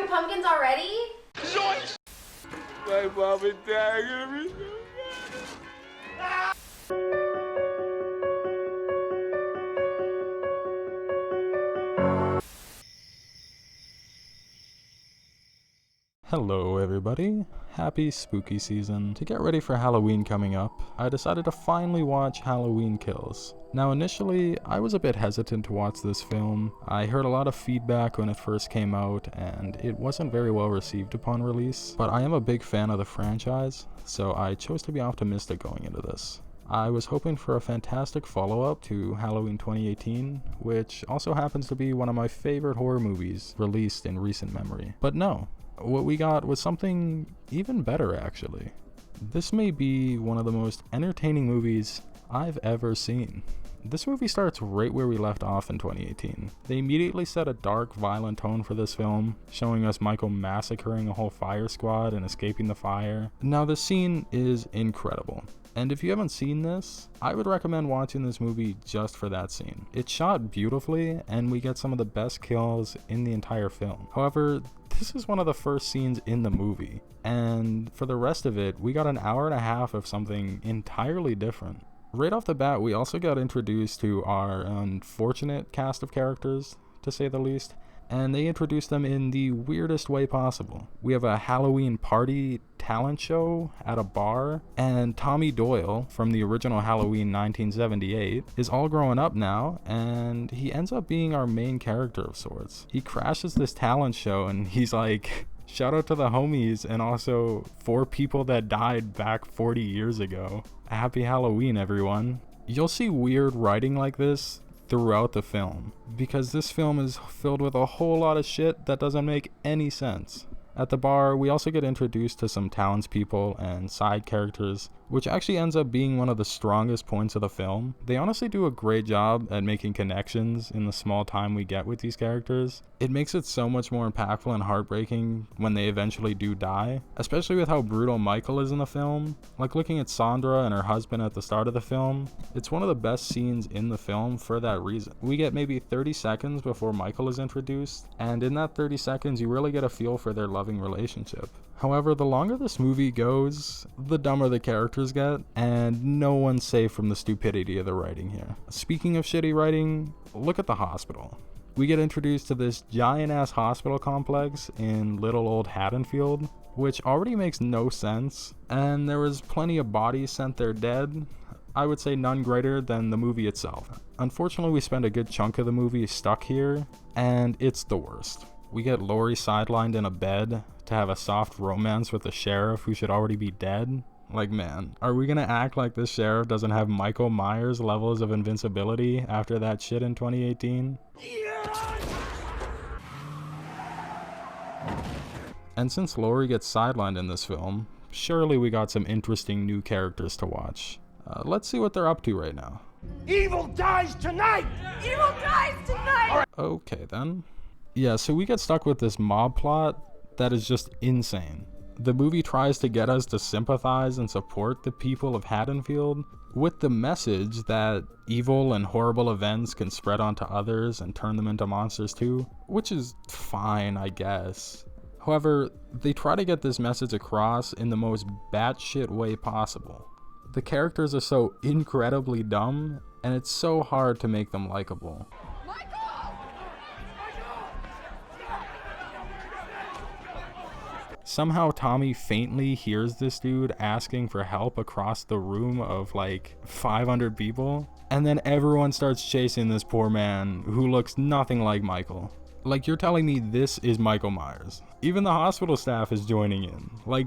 wrapping pumpkins already? Zoinks! My mom and dad are gonna be so Hello everybody, happy spooky season. To get ready for Halloween coming up, I decided to finally watch Halloween Kills. Now initially, I was a bit hesitant to watch this film. I heard a lot of feedback when it first came out and it wasn't very well received upon release, but I am a big fan of the franchise, so I chose to be optimistic going into this. I was hoping for a fantastic follow-up to Halloween 2018, which also happens to be one of my favorite horror movies released in recent memory. But no. What we got was something even better, actually. This may be one of the most entertaining movies I've ever seen. This movie starts right where we left off in 2018. They immediately set a dark, violent tone for this film, showing us Michael massacring a whole fire squad and escaping the fire. Now, the scene is incredible. And if you haven't seen this, I would recommend watching this movie just for that scene. It's shot beautifully, and we get some of the best kills in the entire film. However, this is one of the first scenes in the movie, and for the rest of it, we got an hour and a half of something entirely different. Right off the bat, we also got introduced to our unfortunate cast of characters, to say the least, and they introduced them in the weirdest way possible. We have a Halloween party talent show at a bar, and Tommy Doyle from the original Halloween 1978 is all grown up now, and he ends up being our main character of sorts. He crashes this talent show and he's like, shout out to the homies and also 4 people that died back 40 years ago. Happy Halloween, everyone. You'll see weird writing like this throughout the film, because this film is filled with a whole lot of shit that doesn't make any sense. At the bar, we also get introduced to some townspeople and side characters, which actually ends up being one of the strongest points of the film. They honestly do a great job at making connections in the small time we get with these characters. It makes it so much more impactful and heartbreaking when they eventually do die, especially with how brutal Michael is in the film. Like looking at Sandra and her husband at the start of the film, it's one of the best scenes in the film for that reason. We get maybe 30 seconds before Michael is introduced, and in that 30 seconds you really get a feel for their loving relationship. However, the longer this movie goes, the dumber the characters get, and no one's safe from the stupidity of the writing here. Speaking of shitty writing, look at the hospital. We get introduced to this giant-ass hospital complex in little old Haddonfield, which already makes no sense, and there was plenty of bodies sent there dead. I would say none greater than the movie itself. Unfortunately, we spend a good chunk of the movie stuck here, and it's the worst. We get Laurie sidelined in a bed to have a soft romance with the sheriff who should already be dead. Like, man, are we gonna act like this sheriff doesn't have Michael Myers levels of invincibility after that shit in 2018? And since Laurie gets sidelined in this film, surely we got some interesting new characters to watch. Let's see what they're up to right now. Evil dies tonight! Evil dies tonight! Okay then. Yeah, so we get stuck with this mob plot that is just insane. The movie tries to get us to sympathize and support the people of Haddonfield with the message that evil and horrible events can spread onto others and turn them into monsters too, which is fine, I guess. However, they try to get this message across in the most batshit way possible. The characters are so incredibly dumb, and it's so hard to make them likable. Somehow Tommy faintly hears this dude asking for help across the room of like 500 people, and then everyone starts chasing this poor man who looks nothing like Michael. Like, you're telling me this is Michael Myers? Even the hospital staff is joining in. Like,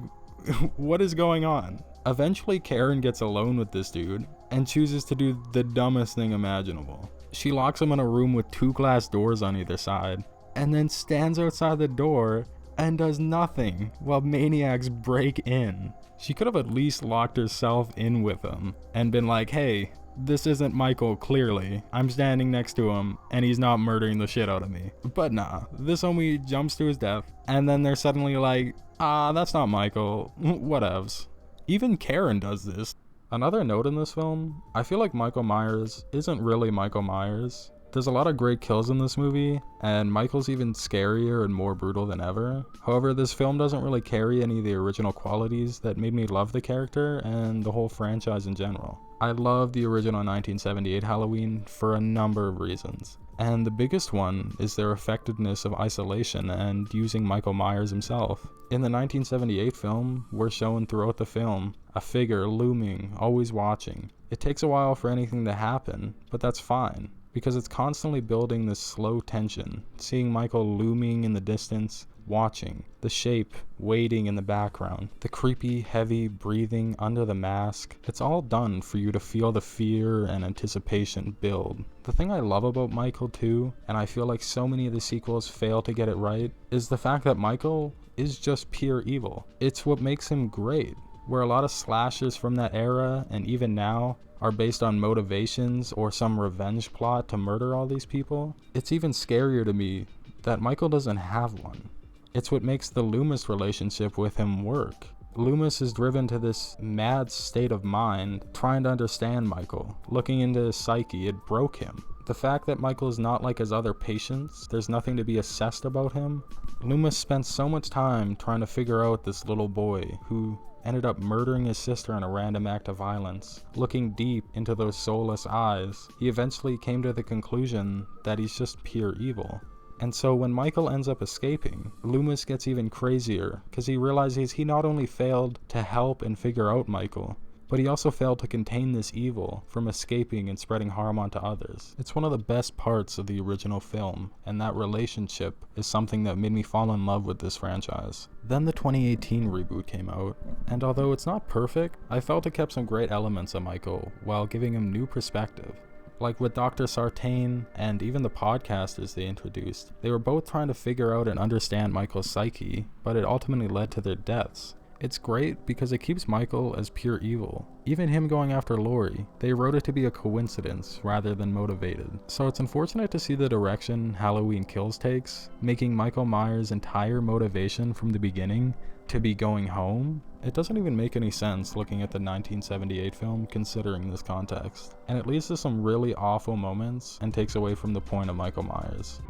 what is going on? Eventually Karen gets alone with this dude and chooses to do the dumbest thing imaginable. She locks him in a room with 2 glass doors on either side, and then stands outside the door and does nothing while maniacs break in. She could have at least locked herself in with him and been like, hey, this isn't Michael, clearly. I'm standing next to him and he's not murdering the shit out of me. But nah, this homie jumps to his death and then they're suddenly like, that's not Michael, whatevs. Even Karen does this. Another note in this film, I feel like Michael Myers isn't really Michael Myers. There's a lot of great kills in this movie, and Michael's even scarier and more brutal than ever. However, this film doesn't really carry any of the original qualities that made me love the character and the whole franchise in general. I love the original 1978 Halloween for a number of reasons, and the biggest one is their effectiveness of isolation and using Michael Myers himself. In the 1978 film, we're shown throughout the film a figure looming, always watching. It takes a while for anything to happen, but that's fine, because it's constantly building this slow tension, seeing Michael looming in the distance, watching, the shape waiting in the background, the creepy, heavy breathing under the mask. It's all done for you to feel the fear and anticipation build. The thing I love about Michael too, and I feel like so many of the sequels fail to get it right, is the fact that Michael is just pure evil. It's what makes him great. Where a lot of slashers from that era, and even now, are based on motivations or some revenge plot to murder all these people, it's even scarier to me that Michael doesn't have one. It's what makes the Loomis relationship with him work. Loomis is driven to this mad state of mind, trying to understand Michael, looking into his psyche. It broke him. The fact that Michael is not like his other patients, there's nothing to be assessed about him. Loomis spent so much time trying to figure out this little boy who ended up murdering his sister in a random act of violence. Looking deep into those soulless eyes, he eventually came to the conclusion that he's just pure evil. And so when Michael ends up escaping, Loomis gets even crazier because he realizes he not only failed to help and figure out Michael, but he also failed to contain this evil from escaping and spreading harm onto others. It's one of the best parts of the original film, and that relationship is something that made me fall in love with this franchise. Then the 2018 reboot came out, and although it's not perfect, I felt it kept some great elements of Michael while giving him new perspective. Like with Dr. Sartain and even the podcasters they introduced, they were both trying to figure out and understand Michael's psyche, but it ultimately led to their deaths. It's great because it keeps Michael as pure evil. Even him going after Laurie, they wrote it to be a coincidence rather than motivated. So it's unfortunate to see the direction Halloween Kills takes, making Michael Myers' entire motivation from the beginning to be going home. It doesn't even make any sense looking at the 1978 film considering this context. And it leads to some really awful moments and takes away from the point of Michael Myers.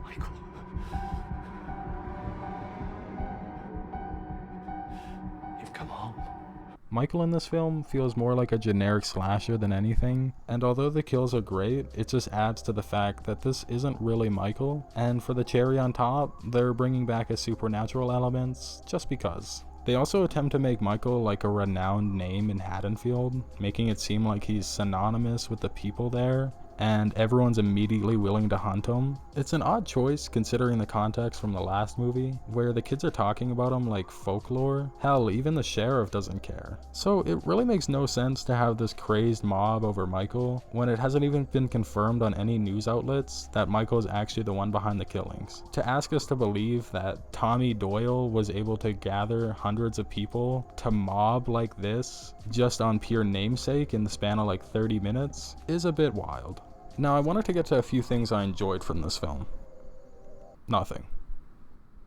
Michael. You've come home. Michael in this film feels more like a generic slasher than anything, and although the kills are great, it just adds to the fact that this isn't really Michael, and for the cherry on top, they're bringing back his supernatural elements just because. They also attempt to make Michael like a renowned name in Haddonfield, making it seem like he's synonymous with the people there, and everyone's immediately willing to hunt him. It's an odd choice considering the context from the last movie, where the kids are talking about him like folklore. Hell, even the sheriff doesn't care. So it really makes no sense to have this crazed mob over Michael when it hasn't even been confirmed on any news outlets that Michael is actually the one behind the killings. To ask us to believe that Tommy Doyle was able to gather hundreds of people to mob like this just on pure namesake in the span of like 30 minutes is a bit wild. Now, I wanted to get to a few things I enjoyed from this film. Nothing.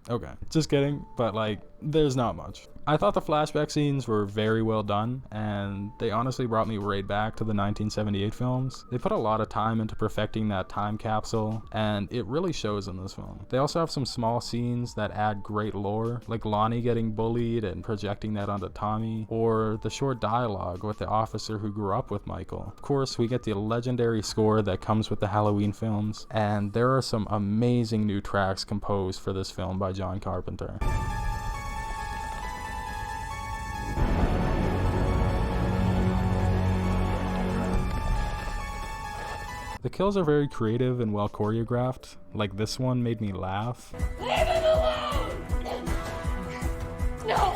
Okay, just kidding, but like, there's not much. I thought the flashback scenes were very well done, and they honestly brought me right back to the 1978 films. They put a lot of time into perfecting that time capsule, and it really shows in this film. They also have some small scenes that add great lore, like Lonnie getting bullied and projecting that onto Tommy, or the short dialogue with the officer who grew up with Michael. Of course, we get the legendary score that comes with the Halloween films, and there are some amazing new tracks composed for this film by John Carpenter. The kills are very creative and well choreographed. Like this one made me laugh. Leave him alone! No!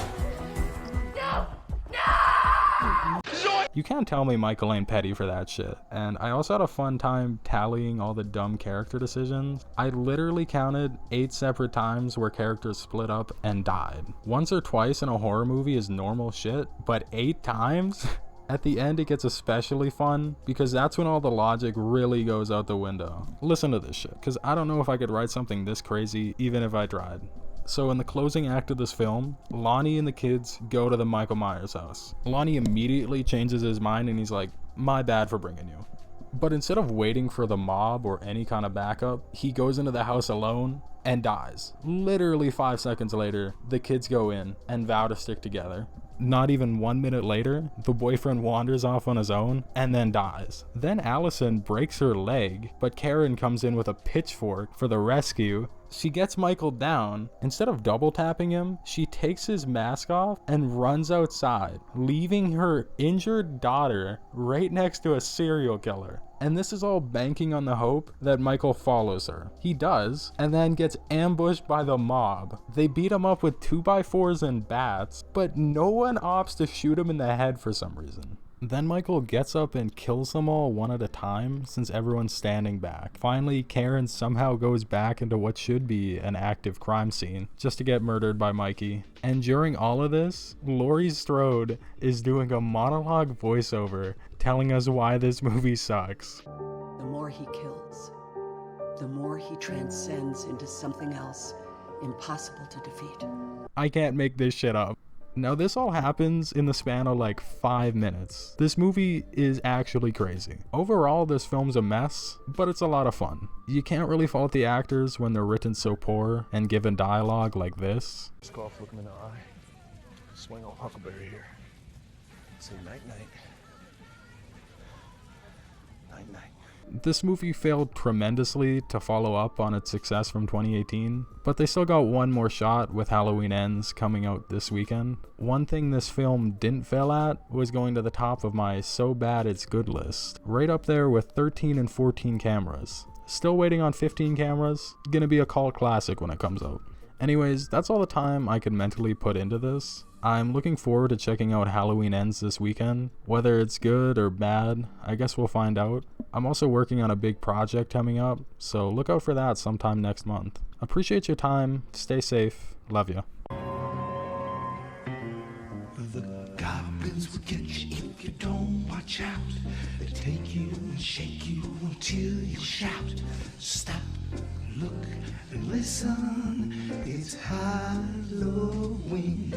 No! No! You can't tell me Michael ain't petty for that shit. And I also had a fun time tallying all the dumb character decisions. I literally counted 8 separate times where characters split up and died. Once or twice in a horror movie is normal shit, but 8 times? At the end, it gets especially fun because that's when all the logic really goes out the window. Listen to this shit, because I don't know if I could write something this crazy even if I tried. So in the closing act of this film, Lonnie and the kids go to the Michael Myers house. Lonnie immediately changes his mind and he's like, "My bad for bringing you." But instead of waiting for the mob or any kind of backup, he goes into the house alone and dies. Literally 5 seconds later, the kids go in and vow to stick together. Not even 1 minute later, the boyfriend wanders off on his own and then dies. Then Allison breaks her leg, but Karen comes in with a pitchfork for the rescue. She gets Michael down. Instead of double tapping him, she takes his mask off and runs outside, leaving her injured daughter right next to a serial killer. And this is all banking on the hope that Michael follows her. He does, and then gets ambushed by the mob. They beat him up with 2x4s and bats, but no one opts to shoot him in the head for some reason. Then Michael gets up and kills them all one at a time since everyone's standing back. Finally, Karen somehow goes back into what should be an active crime scene just to get murdered by Mikey. And during all of this, Laurie Strode is doing a monologue voiceover telling us why this movie sucks. The more he kills, the more he transcends into something else impossible to defeat. I can't make this shit up. Now this all happens in the span of like 5 minutes. This movie is actually crazy. Overall, this film's a mess, but it's a lot of fun. You can't really fault the actors when they're written so poor and given dialogue like this. Just go off, look him in the eye. Swing off Huckleberry here. Say night-night. Night-night. This movie failed tremendously to follow up on its success from 2018, but they still got one more shot with Halloween Ends coming out this weekend. One thing this film didn't fail at was going to the top of my so bad it's good list, right up there with 13 and 14 cameras. Still waiting on 15 cameras, gonna be a cult classic when it comes out. Anyways, that's all the time I could mentally put into this. I'm looking forward to checking out Halloween Ends this weekend. Whether it's good or bad, I guess we'll find out. I'm also working on a big project coming up, so look out for that sometime next month. Appreciate your time, stay safe, love ya. The goblins will catch you if you don't watch out. They take you and shake you until you shout. Stop, look, and listen. It's Halloween.